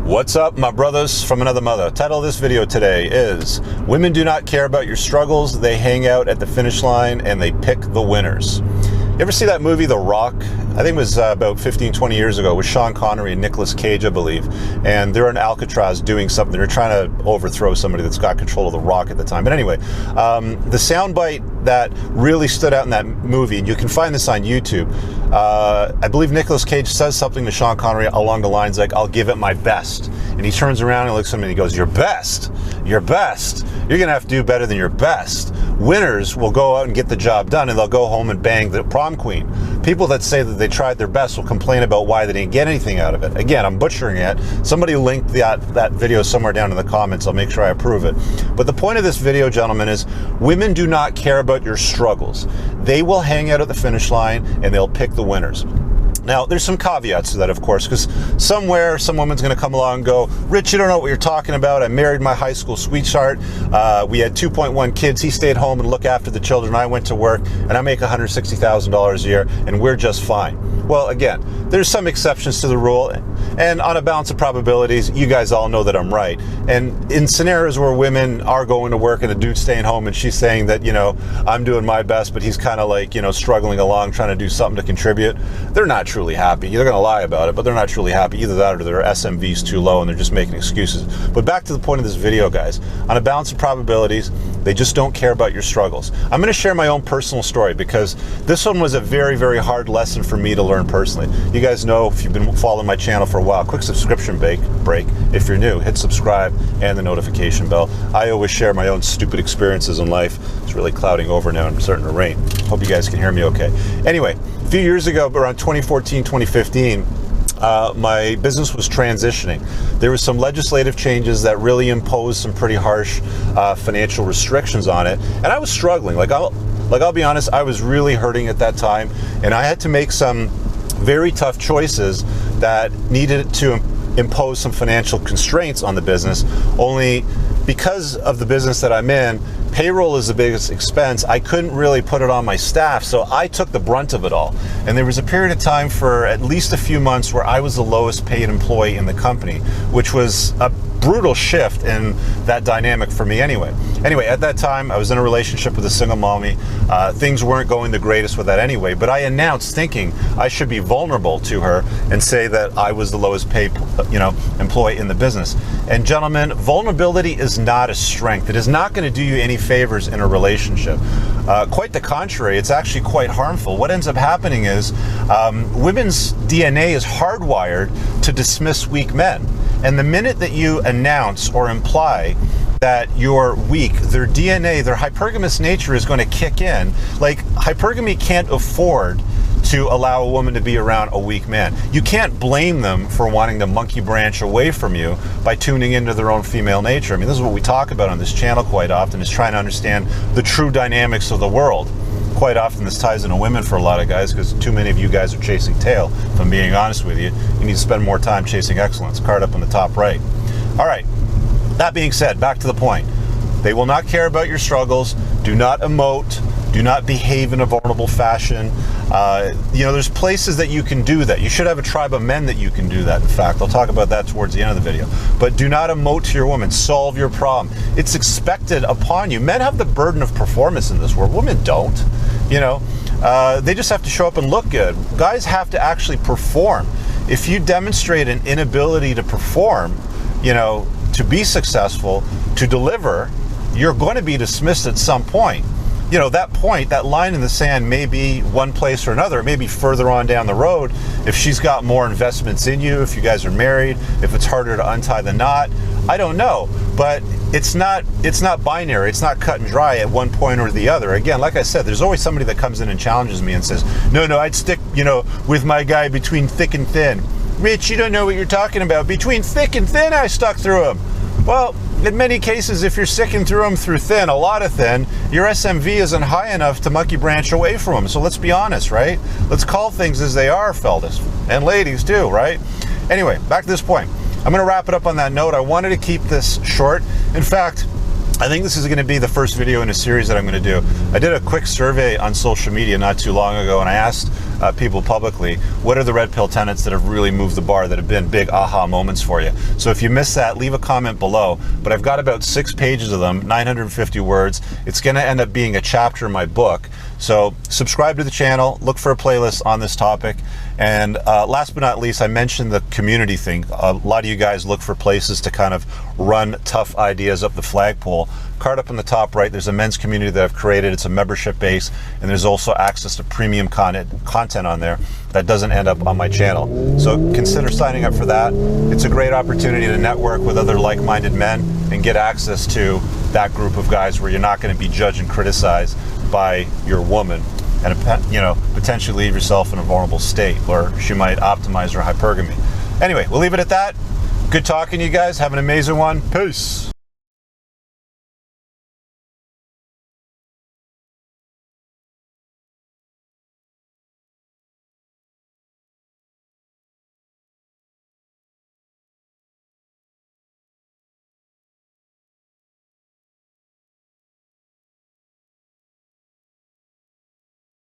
What's up, my brothers from another mother? Title of this video today is Women Do Not Care About Your Struggles, They Hang Out at the Finish Line and They Pick the Winners. You ever see that movie, The Rock? I think it was about 15, 20 years ago with Sean Connery and Nicolas Cage, I believe. And they're in Alcatraz doing something. They're trying to overthrow somebody that's got control of The Rock at the time. But anyway, the soundbite that really stood out in that movie, and you can find this on YouTube, I believe Nicolas Cage says something to Sean Connery along the lines like, "I'll give it my best." And he turns around and looks at him and he goes, "Your best? Your best? You're going to have to do better than your best. Winners will go out and get the job done, and they'll go home and bang the prom queen. People that say that they tried their best will complain about why they didn't get anything out of it." Again, I'm butchering it. Somebody link that video somewhere down in the comments. I'll make sure I approve it. But the point of this video, gentlemen, is women do not care about your struggles. They will hang out at the finish line and they'll pick the winners. Now, there's some caveats to that, of course, because somewhere some woman's going to come along and go, "Rich, you don't know what you're talking about. I married my high school sweetheart. We had 2.1 kids. He stayed home and looked after the children. I went to work, and I make $160,000 a year, and we're just fine." Well, again, there's some exceptions to the rule, and on a balance of probabilities, you guys all know that I'm right. And in scenarios where women are going to work and the dude's staying home and she's saying that, you know, "I'm doing my best," but he's kind of like, you know, struggling along, trying to do something to contribute, they're not truly happy. They're going to lie about it, but they're not truly happy. Either that or their SMV's too low and they're just making excuses. But back to the point of this video, guys. On a balance of probabilities, they just don't care about your struggles. I'm going to share my own personal story because this one was a very, very hard lesson for me to learn personally. You guys know, if you've been following my channel for a while, quick subscription break. If you're new, hit subscribe and the notification bell. I always share my own stupid experiences in life. It's really clouding over now and it's starting to rain. Hope you guys can hear me okay. Anyway, a few years ago, around 2014, 2015, my business was transitioning. There were some legislative changes that really imposed some pretty harsh financial restrictions on it, and I was struggling. I'll be honest, I was really hurting at that time, and I had to make some very tough choices that needed to impose some financial constraints on the business. Only because of the business that I'm in, payroll is the biggest expense. I couldn't really put it on my staff, so I took the brunt of it all. And there was a period of time for at least a few months where I was the lowest paid employee in the company, which was a brutal shift in that dynamic for me anyway. Anyway, at that time, I was in a relationship with a single mommy. Things weren't going the greatest with that anyway, but I announced thinking I should be vulnerable to her and say that I was the lowest paid, employee in the business. And gentlemen, vulnerability is not a strength. It is not going to do you any favors in a relationship. Quite the contrary, it's actually quite harmful. What ends up happening is women's DNA is hardwired to dismiss weak men. And the minute that you announce or imply that you're weak, their DNA, their hypergamous nature is going to kick in. Like, hypergamy can't afford to allow a woman to be around a weak man. You can't blame them for wanting to monkey branch away from you by tuning into their own female nature. I mean, this is what we talk about on this channel quite often, is trying to understand the true dynamics of the world. Quite often this ties into women for a lot of guys because too many of you guys are chasing tail. If I'm being honest with you, you need to spend more time chasing excellence. Card up in the top right. All right, that being said, back to the point. They will not care about your struggles. Do not emote. Do not behave in a vulnerable fashion. There's places that you can do that. You should have a tribe of men that you can do that, in fact. I'll talk about that towards the end of the video. But do not emote to your woman. Solve your problem. It's expected upon you. Men have the burden of performance in this world. Women don't. They just have to show up and look good. Guys have to actually perform. If you demonstrate an inability to perform, to be successful, to deliver, you're going to be dismissed at some point. That point, that line in the sand may be one place or another. It may be further on down the road if she's got more investments in you, if you guys are married, if it's harder to untie the knot. I don't know, but it's not binary. It's not cut and dry at one point or the other. Again, like I said, there's always somebody that comes in and challenges me and says, no, I'd stick, with my guy between thick and thin. Rich, you don't know what you're talking about. Between thick and thin, I stuck through him. Well, in many cases, if you're sticking through them through thin, a lot of thin, your SMV isn't high enough to monkey branch away from them. So let's be honest, right? Let's call things as they are, fellas. And ladies too, right? Anyway, back to this point. I'm going to wrap it up on that note. I wanted to keep this short. In fact, I think this is going to be the first video in a series that I'm going to do. I did a quick survey on social media not too long ago, and I asked people publicly, what are the red pill tenets that have really moved the bar, that have been big aha moments for you? So if you missed that, leave a comment below. But I've got about 6 pages of them, 950 words. It's going to end up being a chapter in my book. So subscribe to the channel, look for a playlist on this topic. And last but not least, I mentioned the community thing. A lot of you guys look for places to kind of run tough ideas up the flagpole. Card up in the top right, there's a men's community that I've created. It's a membership base, and there's also access to premium content on there that doesn't end up on my channel. So consider signing up for that. It's a great opportunity to network with other like-minded men and get access to that group of guys where you're not going to be judged and criticized by your woman, and potentially leave yourself in a vulnerable state where she might optimize her hypergamy. Anyway, we'll leave it at that. Good talking to you guys. Have an amazing one. Peace.